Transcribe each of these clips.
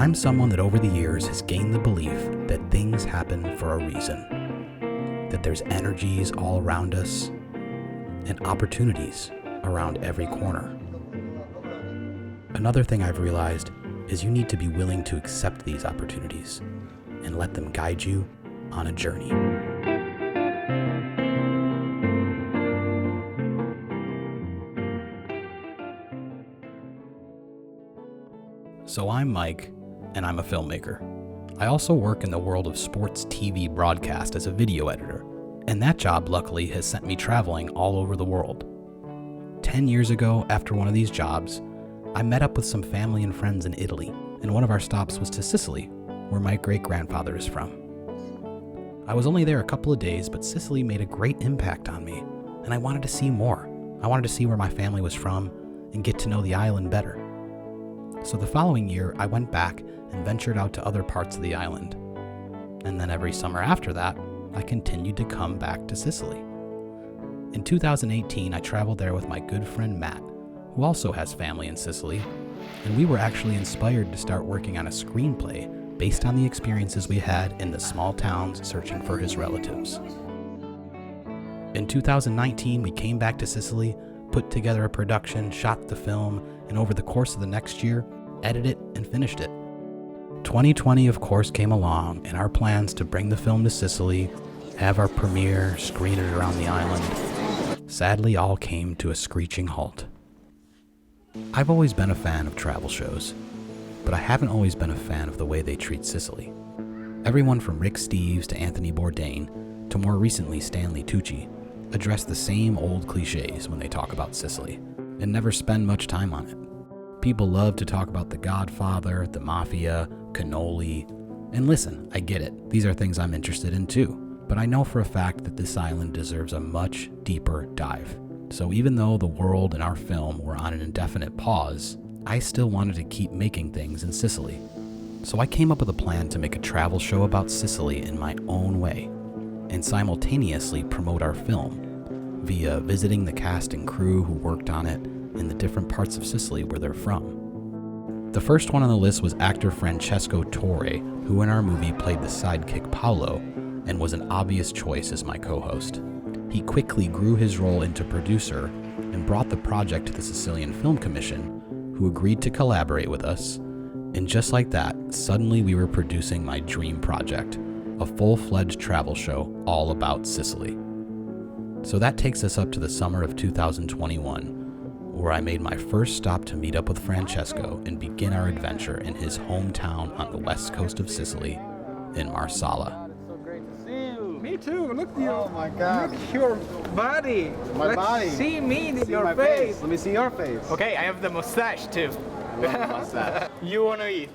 I'm someone that over the years has gained the belief that things happen for a reason, that there's energies all around us and opportunities around every corner. Another thing I've realized is you need to be willing to accept these opportunities and let them guide you on a journey. So I'm Mike, and I'm a filmmaker. I also work in the world of sports TV broadcast as a video editor, and that job luckily has sent me traveling all over the world. 10 years ago, after one of these jobs, I met up with some family and friends in Italy, and one of our stops was to Sicily, where my great-grandfather is from. I was only there a couple of days, but Sicily made a great impact on me, and I wanted to see more. I wanted to see where my family was from and get to know the island better. So the following year, I went back and ventured out to other parts of the island. And then every summer after that, I continued to come back to Sicily. In 2018, I traveled there with my good friend Matt, who also has family in Sicily, and we were actually inspired to start working on a screenplay based on the experiences we had in the small towns searching for his relatives. In 2019, we came back to Sicily, put together a production, shot the film, and over the course of the next year, edited it and finished it. 2020, of course, came along, and our plans to bring the film to Sicily, have our premiere, screen it around the island, sadly all came to a screeching halt. I've always been a fan of travel shows, but I haven't always been a fan of the way they treat Sicily. Everyone from Rick Steves to Anthony Bourdain, to more recently Stanley Tucci, address the same old cliches when they talk about Sicily, and never spend much time on it. People love to talk about The Godfather, the Mafia, cannoli, and listen, I get it, these are things I'm interested in too, but I know for a fact that this island deserves a much deeper dive. So even though the world and our film were on an indefinite pause, I still wanted to keep making things in Sicily. So I came up with a plan to make a travel show about Sicily in my own way, and simultaneously promote our film via visiting the cast and crew who worked on it in the different parts of Sicily where they're from. The first one on the list was actor Francesco Torre, who in our movie played the sidekick Paolo and was an obvious choice as my co-host. He quickly grew his role into producer and brought the project to the Sicilian Film Commission, who agreed to collaborate with us, and just like that, suddenly we were producing my dream project, a full-fledged travel show all about Sicily. So that takes us up to the summer of 2021, where I made my first stop to meet up with Francesco and begin our adventure in his hometown on the west coast of Sicily, in Marsala. It's so great to see you. Me too. Look at you. Oh my God. Look at your body. My Let's body. see me in See your my face. Let me see your face. Okay, I have the mustache too. Mustache. You wanna eat?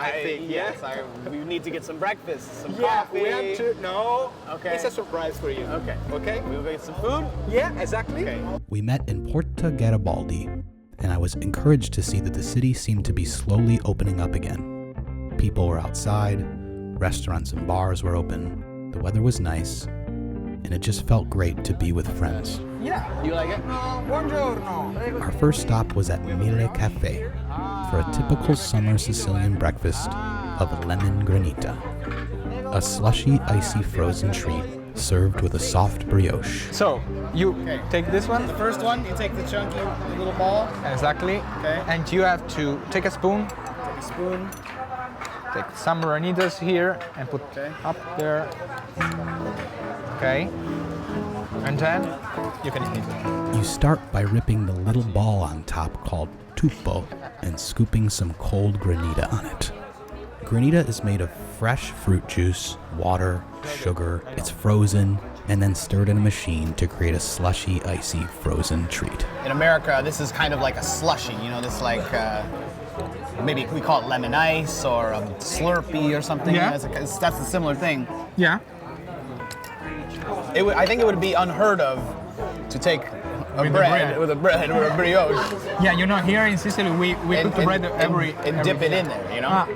I think yes. yeah. We need to get some breakfast, some Yeah, coffee. we have to. No. Okay. It's a surprise for you. Okay. Okay. We'll get some food. Yeah, exactly. Okay. We met in Porta Garibaldi, and I was encouraged to see that the city seemed to be slowly opening up again. People were outside, restaurants and bars were open, the weather was nice, and it just felt great to be with friends. Yeah. You like it? Buongiorno. Our first stop was at Mille Cafe for a typical summer Sicilian breakfast of lemon granita, a slushy, icy frozen treat served with a soft brioche. So you take this one. The first one, you take the chunky little ball. Exactly. Okay. And you have to take a spoon. Take a spoon. Take some granitas here and put Okay. up there. Okay. And then you can eat it. You start by ripping the little ball on top called tuppo and scooping some cold granita on it. Granita is made of fresh fruit juice, water, sugar. It's frozen and then stirred in a machine to create a slushy, icy, frozen treat. In America, this is kind of like a slushy, this like, maybe we call it lemon ice or Slurpee or something. Yeah. That's a similar thing. Yeah. I think it would be unheard of to take a With the bread bread. with a bread or a brioche Yeah, here in Sicily we cook the bread every dip it in there, Ah,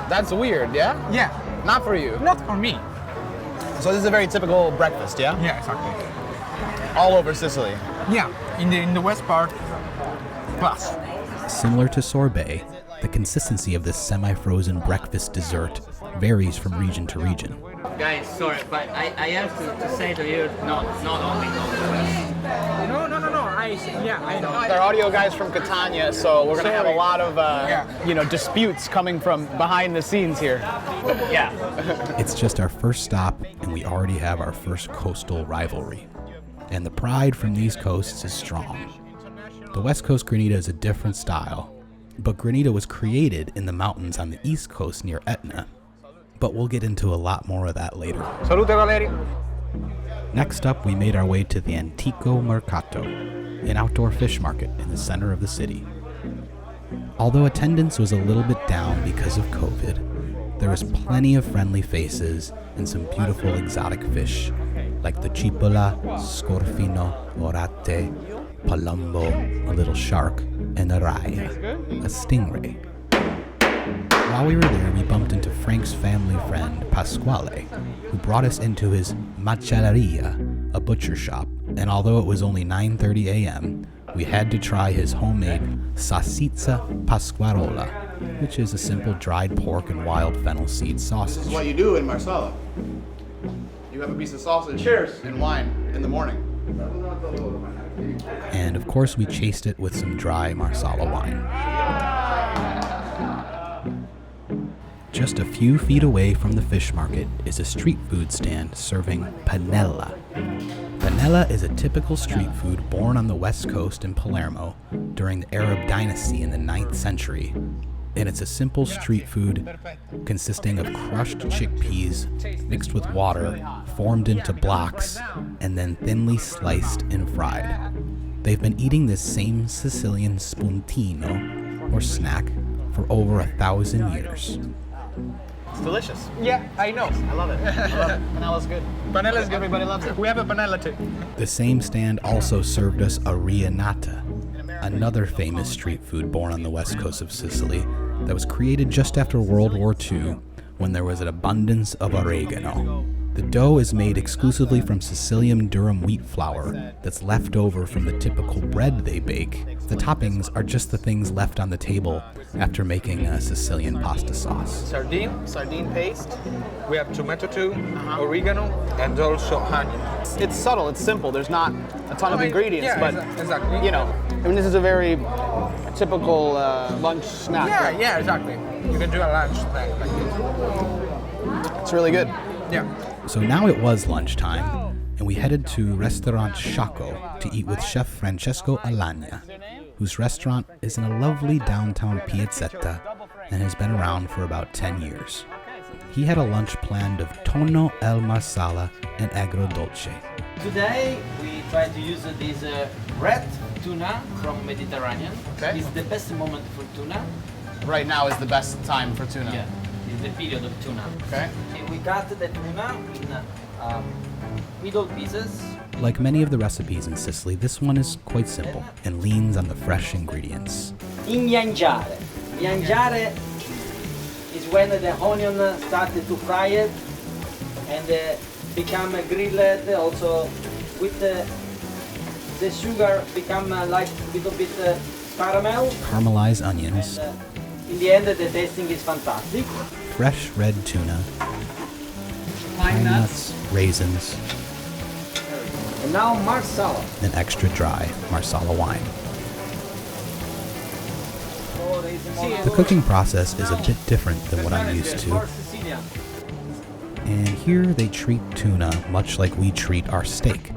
That's weird, yeah? yeah. Not for you. Not for me. So this is a very typical breakfast, yeah? Yeah, exactly. All over Sicily. Yeah, in the west part, plus. Similar to sorbet, The consistency of this semi-frozen breakfast dessert varies from region to region. Guys, sorry, but I have to say to you, not only No. I know. They're audio guys from Catania, so we're gonna have a lot of disputes coming from behind the scenes here. Yeah. It's just our first stop, and we already have our first coastal rivalry. And the pride from these coasts is strong. The West Coast granita is a different style, but granita was created in the mountains on the East Coast near Etna. But we'll get into a lot more of that later. Salute, Valerio. Next up, we made our way to the Antico Mercato, an outdoor fish market in the center of the city. Although attendance was a little bit down because of COVID, there was plenty of friendly faces and some beautiful exotic fish, like the cipolla, scorfino, orate, palumbo, a little shark, and a raya, a stingray. While we were there, we bumped into Frank's family friend, Pasquale, who brought us into his macelleria, a butcher shop, and although it was only 9:30 a.m., we had to try his homemade salsiccia pasquarola, which is a simple dried pork and wild fennel seed sausage. This is what you do in Marsala. You have a piece of sausage and wine in the morning. And of course, we chased it with some dry Marsala wine. Just a few feet away from the fish market is a street food stand serving panella. Panella is a typical street food born on the West Coast in Palermo during the Arab dynasty in the 9th century. And it's a simple street food consisting of crushed chickpeas mixed with water, formed into blocks, and then thinly sliced and fried. They've been eating this same Sicilian spuntino, or snack, for over 1,000 years. It's delicious. Yeah, I know. I love it. Panella's good. Panella's good. Everybody loves it. We have a panella too. The same stand also served us a riennata, another famous street food born on the west coast of Sicily that was created just after World War II when there was an abundance of oregano. The dough is made exclusively from Sicilian durum wheat flour that's left over from the typical bread they bake. The toppings are just the things left on the table after making a Sicilian pasta sauce. Sardine paste. We have tomato too, oregano, and also honey. It's subtle, it's simple. There's not a ton of ingredients, yeah, but exactly. this is a very typical lunch snack. Yeah, exactly. You can do a lunch snack like this. It's really good. Yeah. So now it was lunchtime, and we headed to Restaurant Sciacco to eat with Chef Francesco Alagna, whose restaurant is in a lovely downtown piazzetta and has been around for about 10 years. He had a lunch planned of tonno al marsala and agrodolce. Today we try to use this red tuna from Mediterranean. Okay. It's the best moment for tuna. Right now is the best time for tuna. Yeah, it's the period of tuna. Okay. And we cut the tuna in middle pieces. Like many of the recipes in Sicily, this one is quite simple and leans on the fresh ingredients. Imbianciare. Imbianciare is when the onion started to fry it and become grilled. Also with the sugar become like a little bit caramel. Caramelized onions, And, in the end, the tasting is fantastic. fresh red tuna, pine nuts, raisins, And now marsala. and extra dry Marsala wine. The cooking process is a bit different than what I'm used to, and here they treat tuna much like we treat our steak.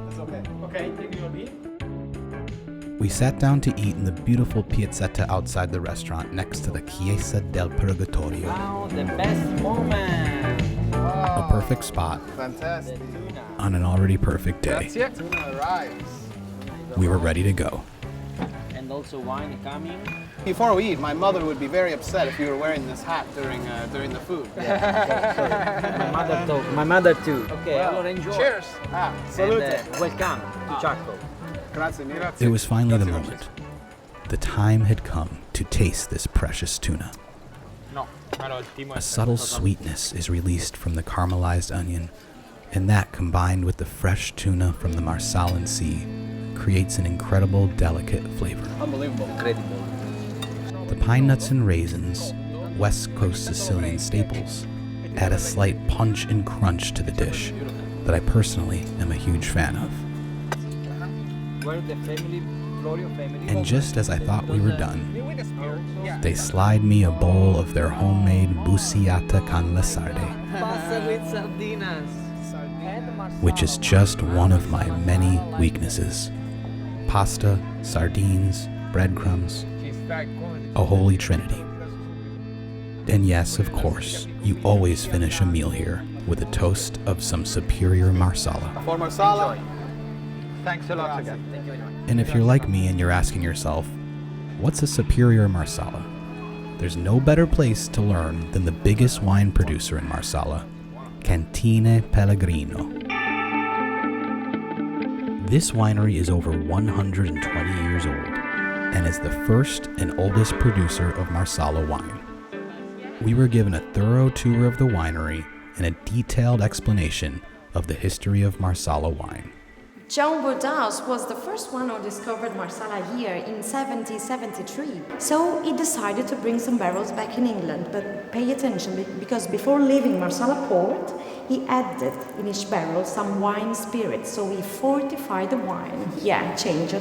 We sat down to eat in the beautiful piazzetta outside the restaurant next to the Chiesa del Purgatorio, Now the best moment. a perfect spot Fantastic. on an already perfect day. Tuna arrives. We were ready to go. And also wine coming. Before we eat, my mother would be very upset if you were wearing this hat during the food. My mother too. Okay, allora enjoy. Cheers. And, welcome to Sciacco. Grazie mille. It was finally the moment. The time had come to taste this precious tuna. A subtle sweetness is released from the caramelized onion, and that, combined with the fresh tuna from the Marsalan Sea, creates an incredible, delicate flavor. Unbelievable. Incredible. The pine nuts and raisins, West Coast Sicilian staples, add a slight punch and crunch to the dish that I personally am a huge fan of. And just as I thought we were done, they slide me a bowl of their homemade bucciata con le sarde, which is just one of my many weaknesses. Pasta, sardines, breadcrumbs, a holy trinity. And yes, of course, you always finish a meal here with a toast of some superior marsala. For marsala. Thanks a lot again. And if you're like me and you're asking yourself, what's a superior marsala? There's no better place to learn than the biggest wine producer in Marsala, Cantine Pellegrino. This winery is over 120 years old and is the first and oldest producer of Marsala wine. We were given a thorough tour of the winery and a detailed explanation of the history of Marsala wine. John Woodhouse was the first one who discovered Marsala here in 1773. So he decided to bring some barrels back in England, but pay attention because before leaving Marsala port, he added in each barrel some wine spirits, so he fortified the wine. Yeah, changed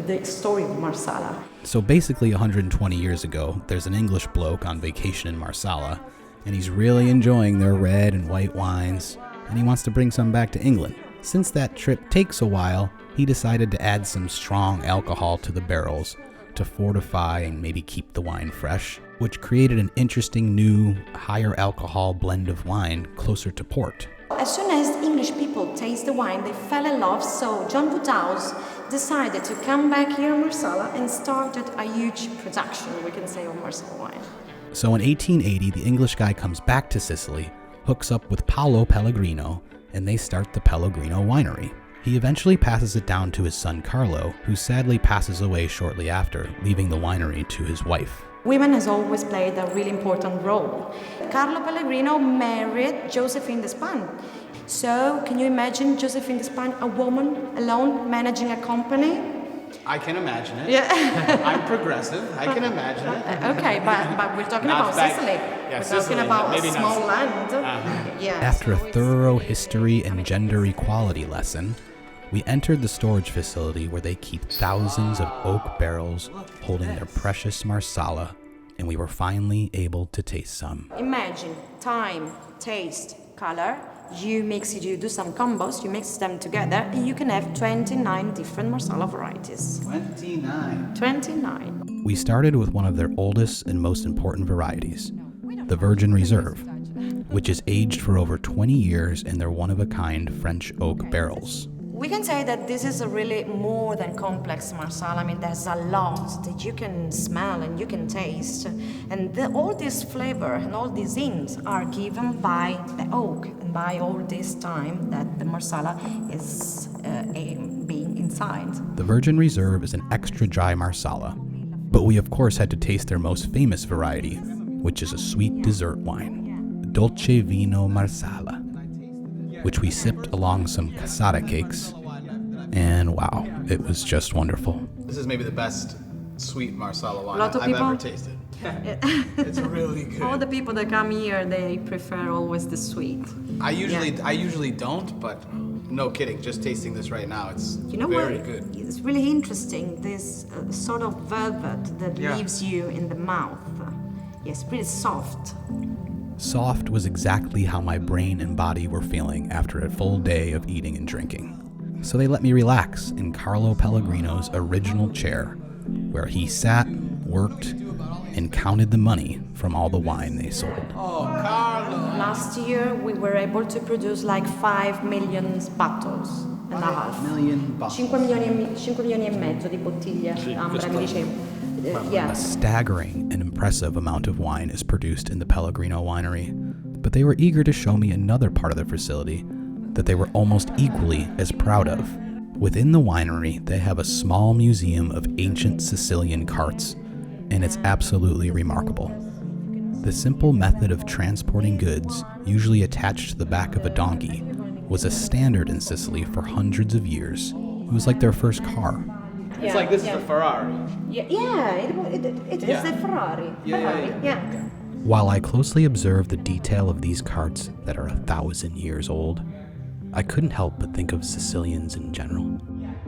the story of Marsala. So basically 120 years ago, there's an English bloke on vacation in Marsala, and he's really enjoying their red and white wines, and he wants to bring some back to England. Since that trip takes a while, he decided to add some strong alcohol to the barrels to fortify and maybe keep the wine fresh, which created an interesting new, higher alcohol blend of wine closer to port. As soon as English people taste the wine, they fell in love, so John Woodhouse decided to come back here in Marsala and started a huge production, we can say, of Marsala wine. So in 1880, the English guy comes back to Sicily, hooks up with Paolo Pellegrino, and they start the Pellegrino winery. He eventually passes it down to his son Carlo, who sadly passes away shortly after, leaving the winery to his wife. Women has always played a really important role. Carlo Pellegrino married Josephine Despan. So can you imagine Josephine Despan, a woman alone managing a company? I can imagine it. Yeah. I'm progressive. I can imagine it. Okay, but we're talking Not about back- Sicily. yeah, we're Sicily, talking about maybe a not small Sicily. land. Yeah. After a so it's- thorough history and gender equality lesson, we entered the storage facility where they keep thousands of oak barrels holding their precious Marsala, and we were finally able to taste some. Imagine time, taste, color. You do some combos, you mix them together, and you can have 29 different Marsala varieties. 29. We started with one of their oldest and most important varieties, the Virgin Reserve, which is aged for over 20 years in their one-of-a-kind French oak barrels. We can say that this is a really more than complex Marsala. I mean, there's a lot that you can smell and you can taste. And all this flavor and all these hints are given by the oak and by all this time that the Marsala is being inside. The Virgin Reserve is an extra dry Marsala, but we of course had to taste their most famous variety, which is a sweet dessert wine, Dolce Vino Marsala, which we sipped along some cassata cakes, and wow, it was just wonderful. This is maybe the best sweet Marsala wine Lot of I've people- ever tasted. It's really good. All the people that come here, they prefer always the sweet. I usually don't, but no kidding. Just tasting this right now, it's You know very what? good. It's really interesting, this sort of velvet that leaves you in the mouth. Yes, pretty soft. Soft was exactly how my brain and body were feeling after a full day of eating and drinking. So they let me relax in Carlo Pellegrino's original chair, where he sat, worked, and counted the money from all the wine they sold. Last year, we were able to produce like 5 million bottles and a half. 5 million bottles. 5 milioni e mezzo di bottiglie Ambra, mi dicevo. Yeah. A staggering and impressive amount of wine is produced in the Pellegrino winery, but they were eager to show me another part of their facility that they were almost equally as proud of. Within the winery, they have a small museum of ancient Sicilian carts, and it's absolutely remarkable. The simple method of transporting goods, usually attached to the back of a donkey, was a standard in Sicily for hundreds of years. It was like their first car. It's like this is a Ferrari. It is a Ferrari. Yeah. While I closely observed the detail of these carts that are 1,000 years old, I couldn't help but think of Sicilians in general.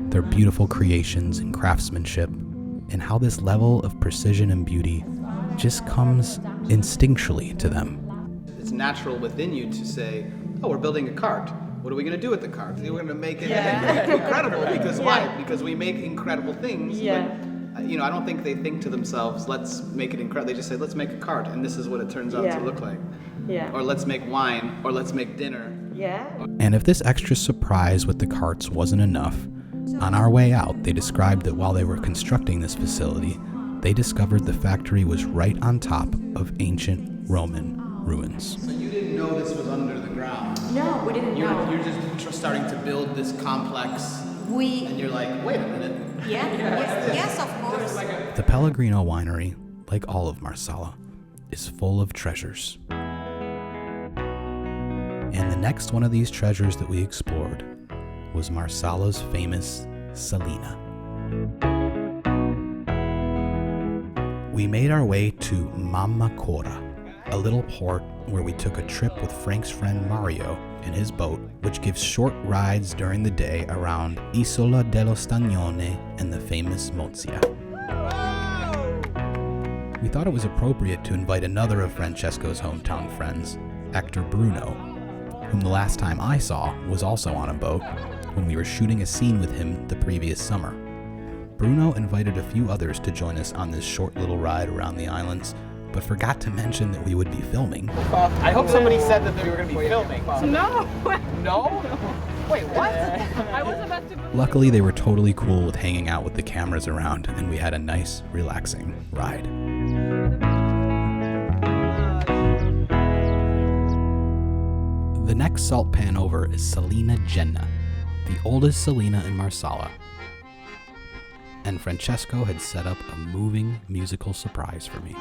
Their beautiful creations and craftsmanship, and how this level of precision and beauty just comes instinctually to them. It's natural within you to say, oh, we're building a cart. What are we going to do with the cart? We're going to make it incredible. Because why? Because we make incredible things. Yeah. But, I don't think they think to themselves, let's make it incredible. They just say, let's make a cart, and this is what it turns out to look like. Yeah. Or let's make wine, or let's make dinner. Yeah. And if this extra surprise with the carts wasn't enough, on our way out, they described that while they were constructing this facility, they discovered the factory was right on top of ancient Roman ruins. So you didn't know this was under the ground. No, we didn't know. You're just starting to build this complex, We. and you're like, wait a minute. Yeah. Yes, of course. The Pellegrino winery, like all of Marsala, is full of treasures. And the next one of these treasures that we explored was Marsala's famous Salina. We made our way to Mammakora, a little port where we took a trip with Frank's friend Mario and his boat, which gives short rides during the day around Isola dello Stagnone and the famous Mozia. We thought it was appropriate to invite another of Francesco's hometown friends, actor Bruno, whom the last time I saw was also on a boat when we were shooting a scene with him the previous summer. Bruno invited a few others to join us on this short little ride around the islands, but forgot to mention that we would be filming. I hope somebody said that we were going to be filming. No. No? Wait, what? I was about to. Luckily, they were totally cool with hanging out with the cameras around, and we had a nice, relaxing ride. The next salt pan over is Salina Genna, the oldest Salina in Marsala. And Francesco had set up a moving musical surprise for me.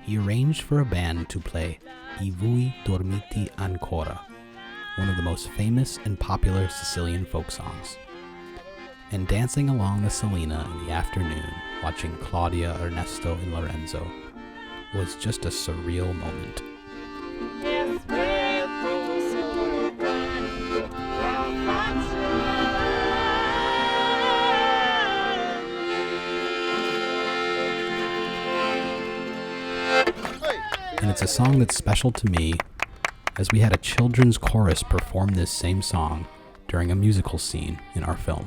He arranged for a band to play I Voi Dormite Ancora, one of the most famous and popular Sicilian folk songs. And dancing along the Salina in the afternoon, watching Claudia, Ernesto, and Lorenzo, was just a surreal moment. And it's a song that's special to me, as we had a children's chorus perform this same song during a musical scene in our film.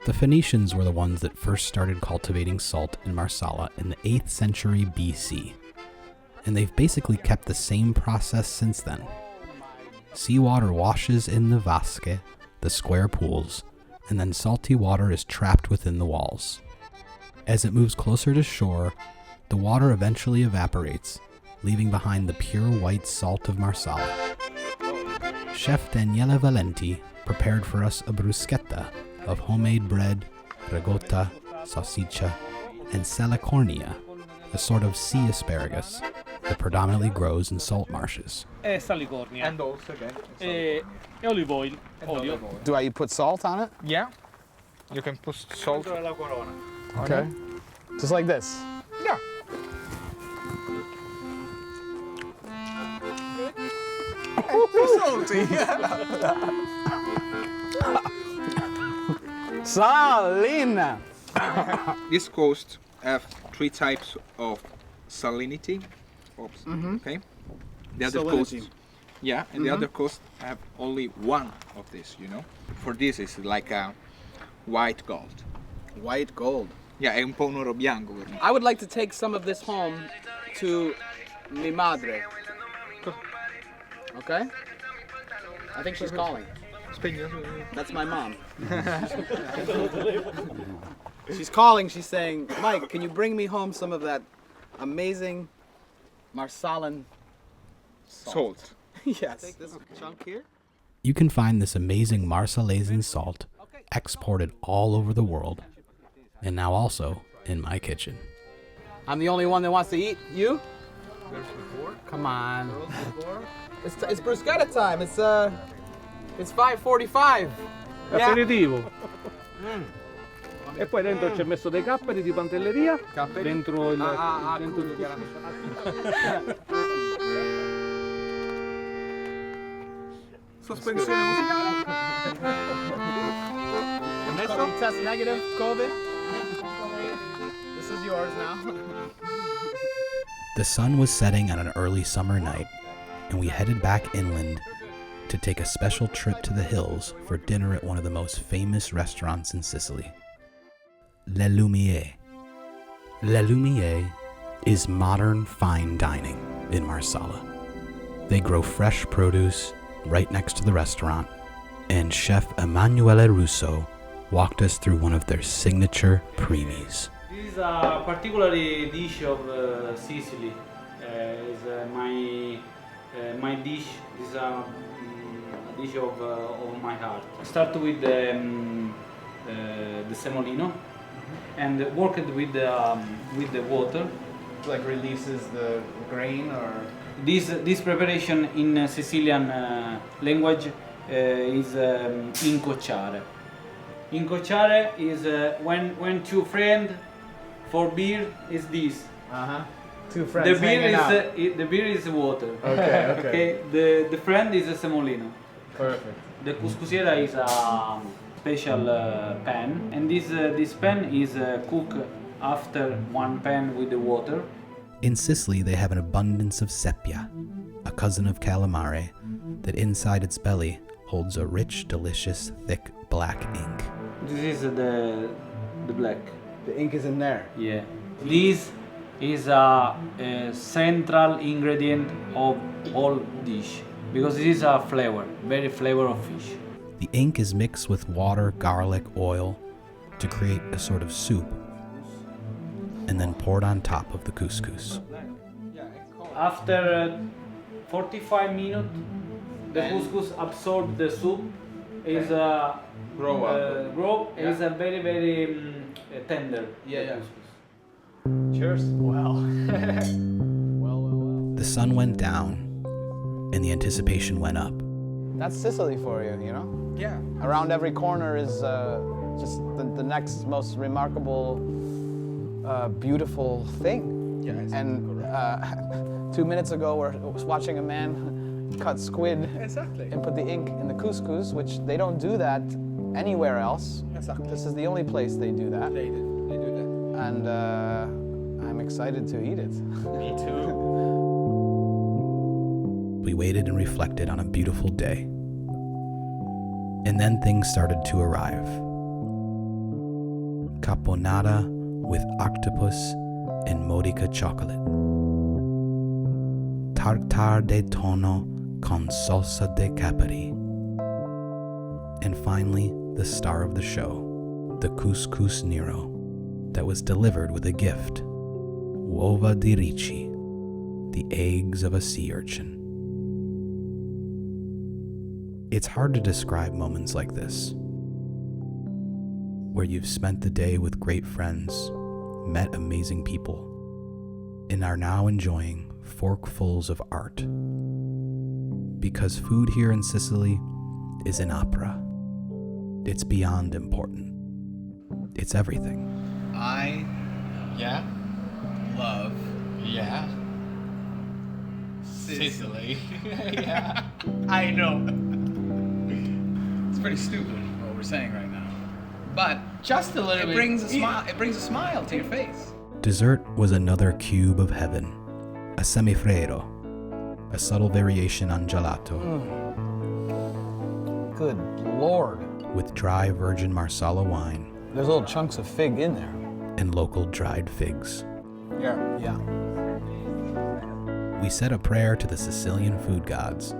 The Phoenicians were the ones that first started cultivating salt in Marsala in the 8th century BC, and they've basically kept the same process since then. Seawater washes in the vasche, the square pools, and then salty water is trapped within the walls. As it moves closer to shore, the water eventually evaporates, leaving behind the pure white salt of Marsala. Chef Daniele Valenti prepared for us a bruschetta of homemade bread, ricotta, salsiccia, and salicornia, a sort of sea asparagus that predominantly grows in salt marshes. Salicornia. And also, okay. E olive oil. Olio. Do I put salt on it? Yeah. You can put salt. Dentro la corona. Okay. Just like this. Yeah. Too salty. Salina! This coast have three types of salinity. Okay. The other coast, yeah, and the other coast have only one of this. For this it's like a white gold. White gold. Yeah, è un po' un oro bianco per me. I would like to take some of this home to mi madre. Okay? I think she's calling. That's my mom. She's calling, she's saying, Mike, can you bring me home some of that amazing Marsalan Salt. Yes. Take this chunk here. You can find this amazing Marsalaisen salt exported all over the world, and now also in my kitchen. I'm the only one that wants to eat. You? Come on. It's bruschetta time. It's 5:45. Aperitivo. E poi dentro ci ho messo dei capperi di pantelleria. Dentro il... Sospensione musicale. Test negative, COVID. This is yours now. The sun was setting on an early summer night, and we headed back inland to take a special trip to the hills for dinner at one of the most famous restaurants in Sicily, Le Lumiere. Le Lumiere is modern fine dining in Marsala. They grow fresh produce right next to the restaurant, and Chef Emanuele Russo walked us through one of their signature premies. This is a particular dish of Sicily. It's my dish. This is a dish of my heart. Start with the semolino and worked with the water. Like releases the grain or? This preparation in Sicilian language is incocciare. Incocciare is when two friends for beer is this. Two friends hanging out. The beer is water. Okay. The friend is a semolino. Perfect. The couscousiera is a special pan, and this pan is cooked after one pan with the water. In Sicily, they have an abundance of seppia, a cousin of calamari, that inside its belly holds a rich, delicious, thick black ink. This is the black. The ink is in there. Yeah. This is a central ingredient of all dish because this is a flavor, very flavor of fish. The ink is mixed with water, garlic, oil to create a sort of soup, and then poured on top of the couscous. After 45 minutes, the couscous absorbs the soup. Is grow is a very tender. Yeah. Cheers. Well. The sun went down, and the anticipation went up. That's Sicily for you, you know? Yeah. Around every corner is just the next most remarkable, beautiful thing. Yeah. And 2 minutes ago, I was watching a man cut squid and put the ink in the couscous, which they don't do that anywhere else. Exactly. This is the only place they do that. They do that. And I'm excited to eat it. Me too. We waited and reflected on a beautiful day. And then things started to arrive. Caponata with octopus and Modica chocolate. Tartare de tonno con salsa de capri. And finally, the star of the show, the couscous nero, that was delivered with a gift. Uova di ricci, the eggs of a sea urchin. It's hard to describe moments like this, where you've spent the day with great friends, met amazing people, and are now enjoying forkfuls of art. Because food here in Sicily is an opera. It's beyond important. It's everything. I love Sicily. Yeah. I know. It's pretty stupid what we're saying right now. But just a little bit. It brings a smile. It brings a smile to your face. Dessert was another cube of heaven, a semifreddo, a subtle variation on gelato. Good Lord. With dry virgin Marsala wine. There's little chunks of fig in there. And local dried figs. Yeah. We said a prayer to the Sicilian food gods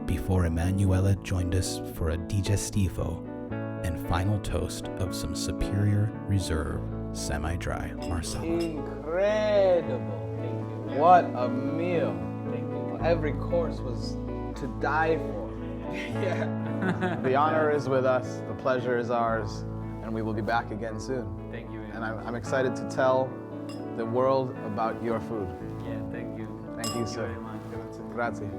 before Emanuela joined us for a digestivo and final toast of some Superior Reserve semi-dry Marsala. Incredible. Thank you. What a meal. Thank you. Every course was to die for. Yeah. The honor is with us, the pleasure is ours, and we will be back again soon. Thank you. And I'm excited to tell the world about your food. Yeah, thank you. Thank you, sir. Very much. Grazie.